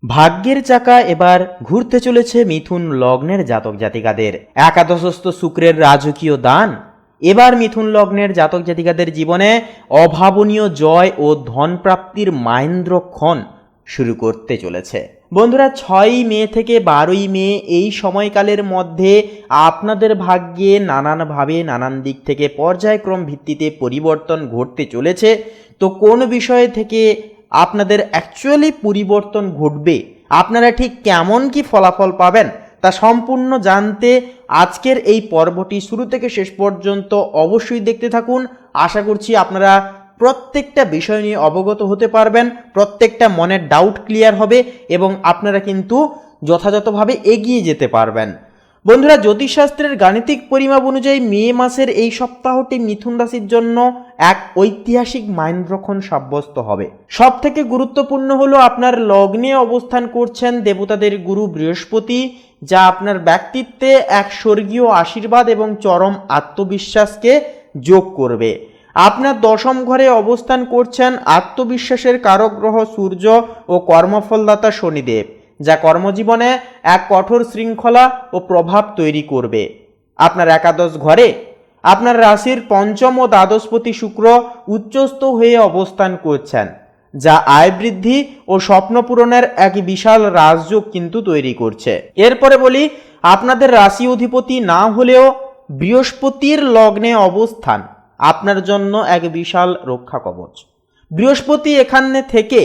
ভাগ্যের চাকা এবার ঘুরতে চলেছে মিথুন লগ্নের জাতক জাতিকাদের। একাদশস্থ শুক্রের রাজকীয় দান এবার মিথুন লগ্নের জাতক জাতিকাদের জীবনে অভাবনীয় জয় ও ধন প্রাপ্তির মাহেন্দ্রক্ষণ শুরু করতে চলেছে। বন্ধুরা, 6ই মে থেকে 12ই মে এই সময়কালের মধ্যে আপনাদের ভাগ্যে নানানভাবে নানান দিক থেকে পর্যায়ক্রম ভিত্তিতে পরিবর্তন ঘটতে চলেছে। তো কোন বিষয় থেকে আপনাদের অ্যাকচুয়ালি পরিবর্তন ঘটবে, আপনারা ঠিক কেমন কি ফলাফল পাবেন, তা সম্পূর্ণ জানতে আজকের এই পর্বটি শুরু থেকে শেষ পর্যন্ত অবশ্যই দেখতে থাকুন। আশা করছি আপনারা প্রত্যেকটা বিষয় নিয়ে অবগত হতে পারবেন, প্রত্যেকটা মনের ডাউট ক্লিয়ার হবে এবং আপনারা কিন্তু যথাযথভাবে এগিয়ে যেতে পারবেন। বন্ধুরা, জ্যোতিষশাস্ত্রের গাণিতিক পরিমাপ অনুযায়ী মে মাসের এই সপ্তাহটি মিথুন রাশির জন্য এক ঐতিহাসিক মাহেন্দ্রক্ষণ সাব্যস্ত হবে। সব থেকে গুরুত্বপূর্ণ হলো আপনার লগ্নে অবস্থান করছেন দেবতাদের গুরু বৃহস্পতি, যা আপনার ব্যক্তিত্বে এক স্বর্গীয় আশীর্বাদ এবং চরম আত্মবিশ্বাসকে যোগ করবে। আপনার দশম ঘরে অবস্থান করছেন আত্মবিশ্বাসের কারক গ্রহ সূর্য ও কর্মফলদাতা শনিদেব, যা কর্মজীবনে এক কঠোর শৃঙ্খলা ও প্রভাব তৈরি করবে। আপনার একাদশ ঘরে আপনার রাশির পঞ্চম ও দ্বাদশপতি শুক্র উচ্চস্থ হয়ে অবস্থান করছেন, যা আয় বৃদ্ধি ও স্বপ্ন পূরণের এক বিশাল রাজযোগ কিন্তু তৈরি করছে। এরপরে বলি, আপনাদের রাশি অধিপতি না হলেও বৃহস্পতির লগ্নে অবস্থান আপনার জন্য এক বিশাল রক্ষা কবচ। বৃহস্পতি এখানে থেকে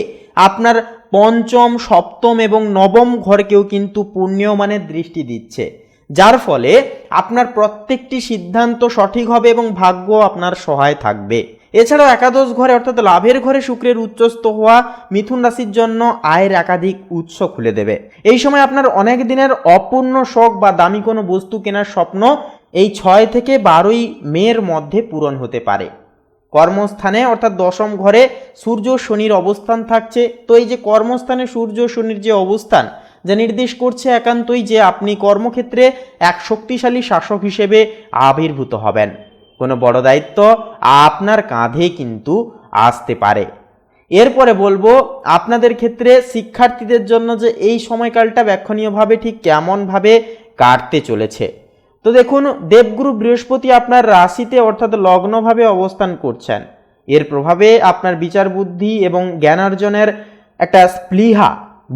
আপনার পঞ্চম, সপ্তম এবং নবম ঘরকেও কিন্তু পুণ্যমানের দৃষ্টি দিচ্ছে, যার ফলে আপনার প্রত্যেকটি সিদ্ধান্ত সঠিক হবে এবং ভাগ্য আপনার সহায় থাকবে। এছাড়াও একাদশ ঘরে অর্থাৎ লাভের ঘরে শুক্রের উচ্চস্থ হওয়া মিথুন রাশির জন্য আয়ের একাধিক উৎস খুলে দেবে। এই সময় আপনার অনেক দিনের অপূর্ণ শখ বা দামি কোনো বস্তু কেনার স্বপ্ন এই 6 থেকে 12ই মের মধ্যে পূরণ হতে পারে। কর্মস্থানে অর্থাৎ দশম ঘরে সূর্য শনির অবস্থান থাকছে। তো এই যে কর্মস্থানে সূর্য শনির যে অবস্থান, যা নির্দেশ করছে একান্তই যে আপনি কর্মক্ষেত্রে এক শক্তিশালী শাসক হিসেবে আবির্ভূত হবেন। কোনো বড় দায়িত্ব আপনার কাঁধে কিন্তু আসতে পারে। এরপরে বলবো আপনাদের ক্ষেত্রে শিক্ষার্থীদের জন্য যে এই সময়কালটা ব্যাখ্যানীয়ভাবে ঠিক কেমনভাবে কাটতে চলেছে। তো দেখুন, দেবগুরু বৃহস্পতি আপনার রাশিতে অর্থাৎ লগ্নভাবে অবস্থান করছেন। এর প্রভাবে আপনার বিচার বুদ্ধি এবং জ্ঞানার্জনের একটা স্পৃহা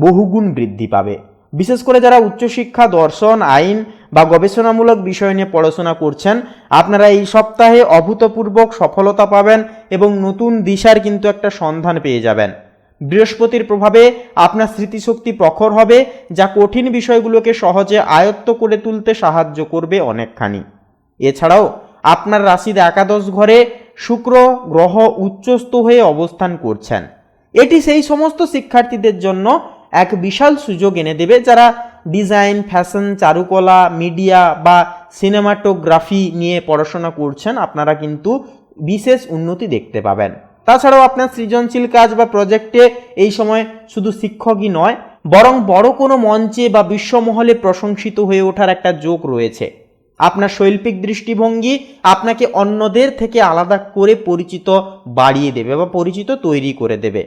বহুগুণ বৃদ্ধি পাবে। বিশেষ করে যারা উচ্চশিক্ষা, দর্শন, আইন বা গবেষণামূলক বিষয় নিয়ে পড়াশোনা করছেন, আপনারা এই সপ্তাহে অভূতপূর্ব সফলতা পাবেন এবং নতুন দিশার কিন্তু একটা সন্ধান পেয়ে যাবেন। বৃহস্পতির প্রভাবে আপনার স্মৃতিশক্তি প্রখর হবে, যা কঠিন বিষয়গুলোকে সহজে আয়ত্ত করে তুলতে সাহায্য করবে অনেকখানি। এছাড়াও আপনার রাশির একাদশ ঘরে শুক্র গ্রহ উচ্চস্থ হয়ে অবস্থান করছেন। এটি সেই সমস্ত শিক্ষার্থীদের জন্য এক বিশাল সুযোগ এনে দেবে যারা ডিজাইন, ফ্যাশন, চারুকলা, মিডিয়া বা সিনেমাটোগ্রাফি নিয়ে পড়াশোনা করছেন। আপনারা কিন্তু বিশেষ উন্নতি দেখতে পাবেন। তাছাড়াও আপনার সৃজনশীল কাজ বা প্রজেক্টে এই সময় শুধু শিক্ষকই নয়, বরং বড় কোনো মঞ্চে বা বিশ্বমহলে প্রশংসিত হয়ে ওঠার একটা যোগ রয়েছে। আপনার শৈল্পিক দৃষ্টিভঙ্গি আপনাকে অন্যদের থেকে আলাদা করে পরিচিত বাড়িয়ে দেবে বা পরিচিত তৈরি করে দেবে।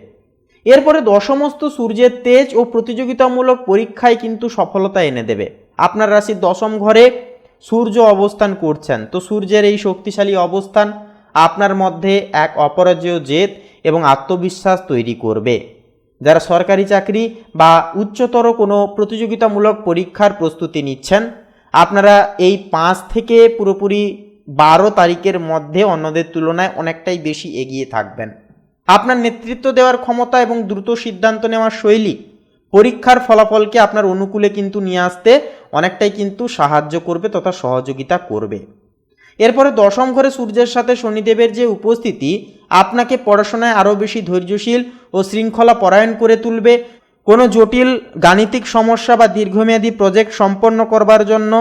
এরপরে দশমস্থ সূর্যের তেজ ও প্রতিযোগিতামূলক পরীক্ষায় কিন্তু সফলতা এনে দেবে। আপনার রাশির দশম ঘরে সূর্য অবস্থান করছেন। তো সূর্যের এই শক্তিশালী অবস্থান আপনার মধ্যে এক অপরাজেয় জেদ এবং আত্মবিশ্বাস তৈরি করবে। যারা সরকারি চাকরি বা উচ্চতর কোনো প্রতিযোগিতামূলক পরীক্ষার প্রস্তুতি নিচ্ছেন, আপনারা এই 5 থেকে পুরোপুরি 12 তারিখের মধ্যে অন্যদের তুলনায় অনেকটাই বেশি এগিয়ে থাকবেন। আপনার নেতৃত্ব দেওয়ার ক্ষমতা এবং দ্রুত সিদ্ধান্ত নেওয়ার শৈলী পরীক্ষার ফলাফলকে আপনার অনুকূলে কিন্তু নিয়ে আসতে অনেকটাই কিন্তু সাহায্য করবে তথা সহযোগিতা করবে। এরপরে দশম ঘরে সূর্যের সাথে শনিদেবের যে উপস্থিতি আপনাকে পড়াশোনায় আরও বেশি ধৈর্যশীল ও শৃঙ্খলা পরায়ণ করে তুলবে। কোনো জটিল গাণিতিক সমস্যা বা দীর্ঘমেয়াদী প্রজেক্ট সম্পন্ন করবার জন্য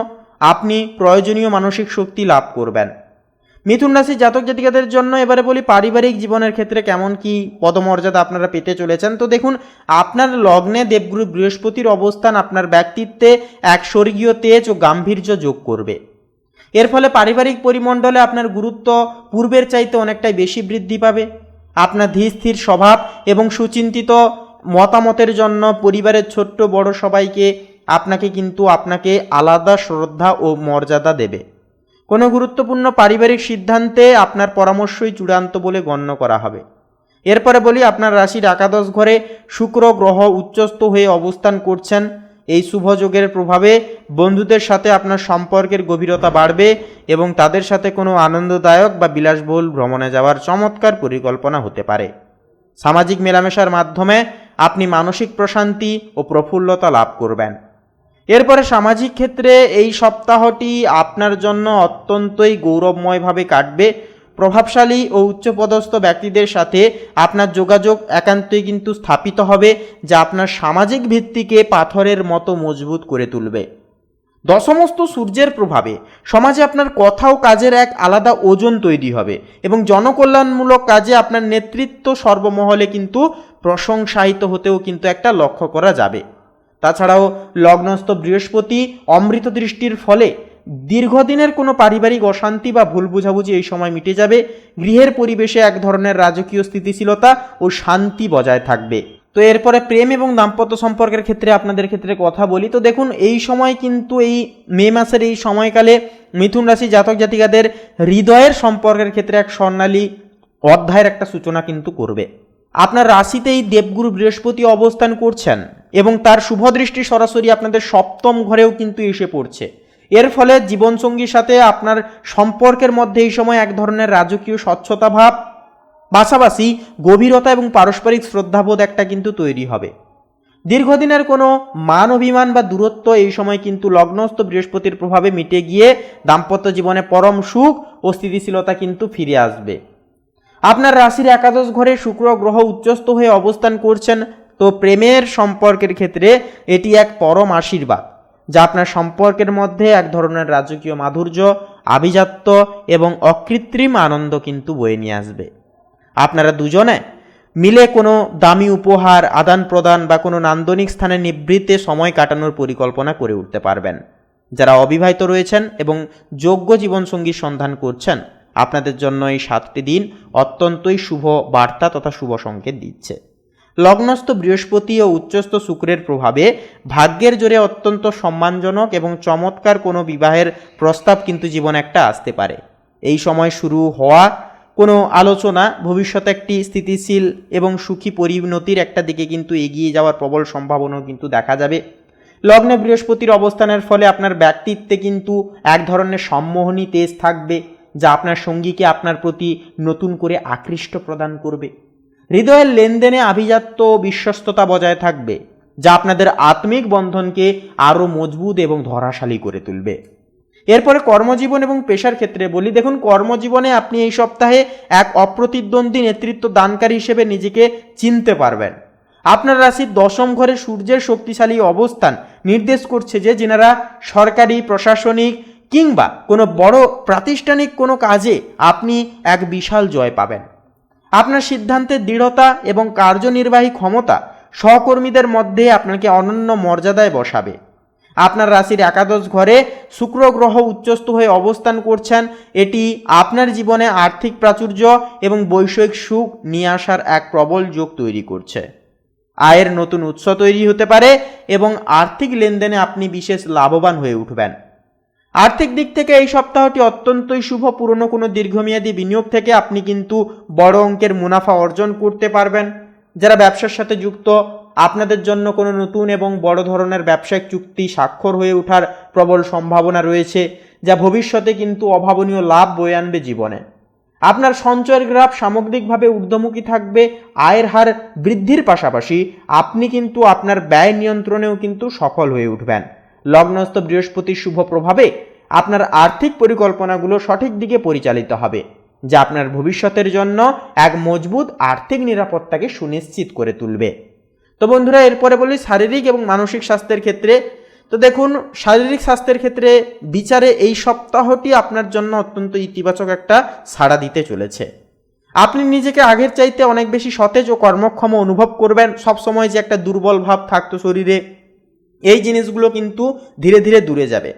আপনি প্রয়োজনীয় মানসিক শক্তি লাভ করবেন। মিথুন রাশি জাতক জাতিকাদের জন্য এবারে বলি পারিবারিক জীবনের ক্ষেত্রে কেমন কি পদমর্যাদা আপনারা পেতে চলেছেন। তো দেখুন, আপনার লগ্নে দেবগুরু বৃহস্পতির অবস্থান আপনার ব্যক্তিত্বে এক স্বর্গীয় তেজ ও গাম্ভীর্য যোগ করবে। এর ফলে পারিবারিক পরিমণ্ডলে আপনার গুরুত্ব পূর্বের চাইতে অনেকটাই বেশি বৃদ্ধি পাবে। আপনার ধীর স্থির স্বভাব এবং সুচিন্তিত মতামতের জন্য পরিবারের ছোট্ট বড় সবাইকে আপনাকে আলাদা শ্রদ্ধা ও মর্যাদা দেবে। কোনো গুরুত্বপূর্ণ পারিবারিক সিদ্ধান্তে আপনার পরামর্শই চূড়ান্ত বলে গণ্য করা হবে। এরপরে বলি, আপনার রাশির একাদশ ঘরে শুক্র গ্রহ উচ্চস্থ হয়ে অবস্থান করছেন। এই শুভযোগের প্রভাবে বন্ধুদের সাথে আপনার সম্পর্কের গভীরতা বাড়বে এবং তাদের সাথে কোনো আনন্দদায়ক বা বিলাসবহুল ভ্রমণে যাওয়ার চমৎকার পরিকল্পনা হতে পারে। সামাজিক মেলামেশার মাধ্যমে আপনি মানসিক প্রশান্তি ও প্রফুল্লতা লাভ করবেন। এরপরে সামাজিক ক্ষেত্রে এই সপ্তাহটি আপনার জন্য অত্যন্তই গৌরবময়ভাবে কাটবে। প্রভাবশালী ও উচ্চপদস্থ ব্যক্তিদের সাথে আপনার যোগাযোগ একান্তই কিন্তু স্থাপিত হবে, যা আপনার সামাজিক ভিত্তিকে পাথরের মতো মজবুত করে তুলবে। দশমস্ত সূর্যের প্রভাবে সমাজে আপনার কথা ও কাজের এক আলাদা ওজন তৈরি হবে এবং জনকল্যাণমূলক কাজে আপনার নেতৃত্ব সর্বমহলে কিন্তু প্রশংসায়িত হতেও কিন্তু একটা লক্ষ্য করা যাবে। তাছাড়াও লগ্নস্থ বৃহস্পতি অমৃত দৃষ্টির ফলে দীর্ঘদিনের কোনো পারিবারিক অশান্তি বা ভুল বোঝাবুঝি এই সময় মিটে যাবে। গৃহের পরিবেশে এক ধরনের রাজকীয় স্থিতিশীলতা ও শান্তি বজায় থাকবে। তো এরপরে প্রেম এবং দাম্পত্য সম্পর্কের ক্ষেত্রে আপনাদের ক্ষেত্রে কথা বলি। তো দেখুন, এই সময় কিন্তু এই মে মাসের এই সময়কালে মিথুন রাশি জাতক জাতিকাদের হৃদয়ের সম্পর্কের ক্ষেত্রে এক স্বর্ণালী অধ্যায়ের একটা সূচনা কিন্তু করবে। আপনার রাশিতেই দেবগুরু বৃহস্পতি অবস্থান করছেন এবং তার শুভ দৃষ্টি সরাসরি আপনাদের সপ্তম ঘরেও কিন্তু এসে পড়ছে। এর ফলে জীবনসঙ্গীর সাথে আপনার সম্পর্কের মধ্যে এই সময় এক ধরনের রাজকীয় স্বচ্ছতা ভাব, পাশাপাশি গভীরতা এবং পারস্পরিক শ্রদ্ধাবোধ একটা কিন্তু তৈরি হবে। দীর্ঘদিনের কোনো মান অভিমান বা দূরত্ব এই সময় কিন্তু লগ্নস্থ বৃহস্পতির প্রভাবে মিটে গিয়ে দাম্পত্য জীবনে পরম সুখ ও স্থিতিশীলতা কিন্তু ফিরে আসবে। আপনার রাশির একাদশ ঘরে শুক্র গ্রহ উচ্চস্থ হয়ে অবস্থান করছেন। তো প্রেমের সম্পর্কের ক্ষেত্রে এটি এক পরম আশীর্বাদ, যা আপনার সম্পর্কের মধ্যে এক ধরনের রাজকীয় মাধুর্য, আভিজাত্য এবং অকৃত্রিম আনন্দ কিন্তু বয়ে নিয়ে আসবে। আপনারা দুজনে মিলে কোনো দামি উপহার আদান প্রদান বা কোনো নান্দনিক স্থানে নিভৃতে সময় কাটানোর পরিকল্পনা করে উঠতে পারবেন। যারা অবিবাহিত রয়েছেন এবং যোগ্য জীবনসঙ্গীর সন্ধান করছেন, আপনাদের জন্য এই 7টি দিন অত্যন্তই শুভ বার্তা তথা শুভ সংকেত দিচ্ছে। লগ্নস্থ বৃহস্পতি ও উচ্চস্থ শুক্রের প্রভাবে ভাগ্যের জোরে অত্যন্ত সম্মানজনক এবং চমৎকার কোনো বিবাহের প্রস্তাব কিন্তু জীবনে একটা আসতে পারে। এই সময় শুরু হওয়া কোনো আলোচনা ভবিষ্যতে একটি স্থিতিশীল এবং সুখী পরিণতির একটা দিকে কিন্তু এগিয়ে যাওয়ার প্রবল সম্ভাবনাও কিন্তু দেখা যাবে। লগ্নে বৃহস্পতির অবস্থানের ফলে আপনার ব্যক্তিত্বে কিন্তু এক ধরনের সম্মোহনী তেজ থাকবে, যা আপনার সঙ্গীকে আপনার প্রতি নতুন করে আকৃষ্ট প্রদান করবে। হৃদয়ের লেনদেনে আভিজাত্য ও বিশ্বস্ততা বজায় থাকবে, যা আপনাদের আত্মিক বন্ধনকে আরও মজবুত এবং ধরাশালী করে তুলবে। এরপরে কর্মজীবন এবং পেশার ক্ষেত্রে বলি। দেখুন, কর্মজীবনে আপনি এই সপ্তাহে এক অপ্রতিদ্বন্দ্বী নেতৃত্ব দানকারী হিসেবে নিজেকে চিনতে পারবেন। আপনার রাশির দশম ঘরে সূর্যের শক্তিশালী অবস্থান নির্দেশ করছে যে যেনারা সরকারি, প্রশাসনিক কিংবা কোনো বড় প্রাতিষ্ঠানিক কোনো কাজে আপনি এক বিশাল জয় পাবেন। আপনার সিদ্ধান্তের দৃঢ়তা এবং কার্যনির্বাহী ক্ষমতা সহকর্মীদের মধ্যে আপনাকে অনন্য মর্যাদায় বসাবে। আপনার রাশির একাদশ ঘরে শুক্র গ্রহ উচ্চস্থ হয়ে অবস্থান করছেন। এটি আপনার জীবনে আর্থিক প্রাচুর্য এবং বৈষয়িক সুখ নিয়ে আসার এক প্রবল যোগ তৈরি করছে। আয়ের নতুন উৎস তৈরি হতে পারে এবং আর্থিক লেনদেনে আপনি বিশেষ লাভবান হয়ে উঠবেন। আর্থিক দিক থেকে এই সপ্তাহটি অত্যন্তই শুভ। পুরনো কোনো দীর্ঘমেয়াদী বিনিয়োগ থেকে আপনি কিন্তু বড় অঙ্কের মুনাফা অর্জন করতে পারবেন। যারা ব্যবসার সাথে যুক্ত, আপনাদের জন্য কোনো নতুন এবং বড় ধরনের ব্যবসায়িক চুক্তি স্বাক্ষর হয়ে ওঠার প্রবল সম্ভাবনা রয়েছে, যা ভবিষ্যতে কিন্তু অভাবনীয় লাভ বয়ে আনবে জীবনে। আপনার সঞ্চয়ের গ্রাফ সামগ্রিকভাবে ঊর্ধ্বমুখী থাকবে। আয়ের হার বৃদ্ধির পাশাপাশি আপনি কিন্তু আপনার ব্যয় নিয়ন্ত্রণেও কিন্তু সফল হয়ে উঠবেন। লগ্নস্থ বৃহস্পতির শুভ প্রভাবে আপনার আর্থিক পরিকল্পনাগুলো সঠিক দিকে পরিচালিত হবে, যা আপনার ভবিষ্যতের জন্য এক মজবুত আর্থিক নিরাপত্তাকে সুনিশ্চিত করে তুলবে। তো বন্ধুরা, এরপরে বলি শারীরিক এবং মানসিক স্বাস্থ্যের ক্ষেত্রে। তো দেখুন, শারীরিক স্বাস্থ্যের ক্ষেত্রে বিচারে এই সপ্তাহটি আপনার জন্য অত্যন্ত ইতিবাচক একটা সাড়া দিতে চলেছে। আপনি নিজেকে আগের চাইতে অনেক বেশি সতেজ ও কর্মক্ষম অনুভব করবেন। সবসময় যে একটা দুর্বল ভাব থাকতো শরীরে, এই জিনিসগুলো কিন্তু ধীরে ধীরে দূরে যাবে।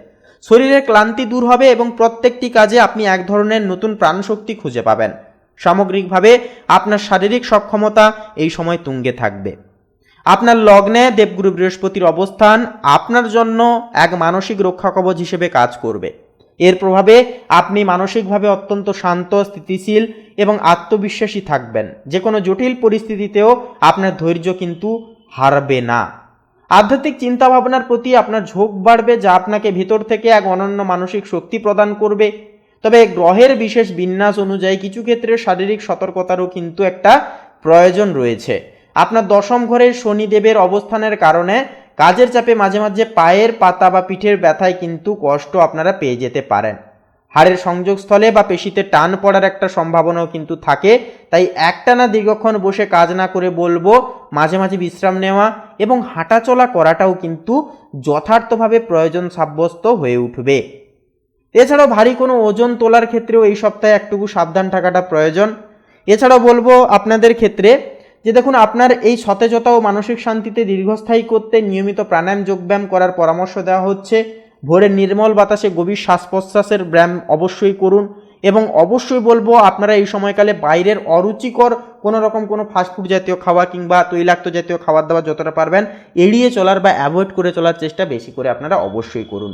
শরীরের ক্লান্তি দূর হবে এবং প্রত্যেকটি কাজে আপনি এক ধরনের নতুন প্রাণশক্তি খুঁজে পাবেন। সামগ্রিকভাবে আপনার শারীরিক সক্ষমতা এই সময় তুঙ্গে থাকবে। আপনার লগ্নে দেবগুরু বৃহস্পতির অবস্থান আপনার জন্য এক মানসিক রক্ষা কবচ হিসেবে কাজ করবে। এর প্রভাবে আপনি মানসিকভাবে অত্যন্ত শান্ত, স্থিতিশীল এবং আত্মবিশ্বাসী থাকবেন। যে কোনো জটিল পরিস্থিতিতেও আপনার ধৈর্য কিন্তু হারবে না। আধ্যাত্মিক চিন্তা ভাবনার প্রতি আপনার ঝোঁক বাড়বে, যা আপনাকে ভিতর থেকে এক অনন্য মানসিক শক্তি প্রদান করবে। তবে গ্রহের বিশেষ বিন্যাস অনুযায়ী কিছু ক্ষেত্রে শারীরিক সতর্কতারও কিন্তু একটা প্রয়োজন রয়েছে। আপনার দশম ঘরে শনিদেবের অবস্থানের কারণে কাজের চাপে মাঝে মাঝে পায়ের পাতা বা পিঠের ব্যথায় কিন্তু কষ্ট আপনারা পেয়ে যেতে পারেন। হাড়ের সংযোগস্থলে বা পেশিতে টান পড়ার একটা সম্ভাবনাও কিন্তু থাকে। তাই একটানা দীর্ঘক্ষণ বসে কাজ না করে বলবো মাঝে মাঝে বিশ্রাম নেওয়া এবং হাঁটাচলা করাটাও কিন্তু যথার্থভাবে প্রয়োজন সাব্যস্ত হয়ে উঠবে। এছাড়াও ভারী কোনো ওজন তোলার ক্ষেত্রেও এই সপ্তাহে একটুকু সাবধান থাকাটা প্রয়োজন। এছাড়াও বলবো আপনাদের ক্ষেত্রে যে দেখুন, আপনার এই সতেজতা ও মানসিক শান্তিতে দীর্ঘস্থায়ী করতে নিয়মিত প্রাণায়াম যোগব্যায়াম করার পরামর্শ দেওয়া হচ্ছে। ভোরের নির্মল বাতাসে গভীর শ্বাস প্রশ্বাসের ব্যায়াম অবশ্যই করুন এবং অবশ্যই বলবো আপনারা এই সময়কালে বাইরের অরুচিকর কোনো ফাস্টফুড জাতীয় খাওয়া কিংবা তৈলাক্ত জাতীয় খাবার দাবার যতটা পারবেন এড়িয়ে চলার বা অ্যাভয়েড করে চলার চেষ্টা বেশি করে আপনারা অবশ্যই করুন।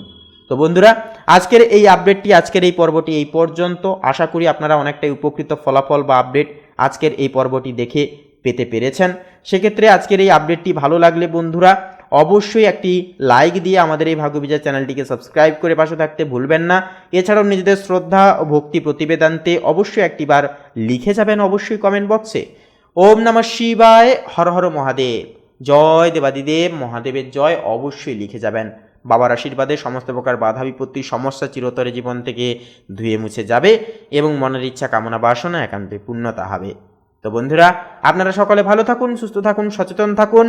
তো বন্ধুরা, আজকের এই আপডেটটি, আজকের এই পর্বটি এই পর্যন্ত। আশা করি আপনারা অনেকটাই উপকৃত ফলাফল বা আপডেট আজকের এই পর্বটি দেখে পেতে পেরেছেন। সেক্ষেত্রে আজকের এই আপডেটটি ভালো লাগলে বন্ধুরা অবশ্যই একটি লাইক দিয়ে আমাদের এই ভাগ্যবিজয় চ্যানেলটিকে সাবস্ক্রাইব করে পাশে থাকতে ভুলবেন না। এছাড়াও নিজেদের শ্রদ্ধা ও ভক্তি প্রতিবেদনতে অবশ্যই একটিবার লিখে যাবেন অবশ্যই কমেন্ট বক্সে। ওম নমঃ শিবায়, হর হর মহাদেব, জয় দেবাদিদেব মহাদেবের জয় অবশ্যই লিখে যাবেন। বাবার আশীর্বাদে সমস্ত প্রকার বাধা বিপত্তি সমস্যা চিরতরে জীবন থেকে ধুয়ে মুছে যাবে এবং মনের ইচ্ছা কামনা বাসনা একান্তে পূর্ণতা হবে। তো বন্ধুরা, আপনারা সকলে ভালো থাকুন, সুস্থ থাকুন, সচেতন থাকুন।